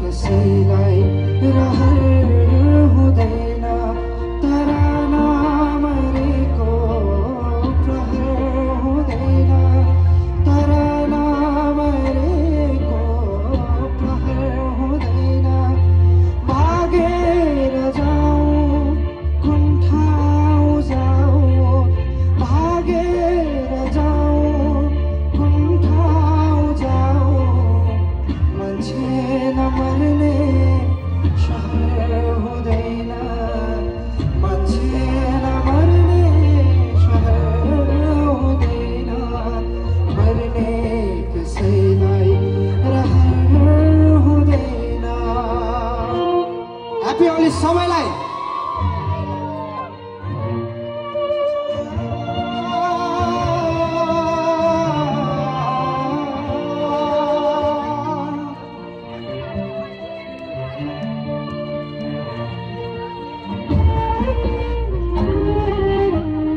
कसैलाई रहर हुँदैन तर नमरेको प्रहर हुँदैन तर नमरेको प्रहर हुँदैन भागेर जाऊ कुन ठाउँ जाऊ भागेर जाऊ कुन ठाउँ जाऊ मान्छे नमर्ने शहर हुँदैन मान्छे नमर्ने शहर हुँदैन मर्ने कसैलाई रहर हुँदैन। ह्यापी होली सबैलाई।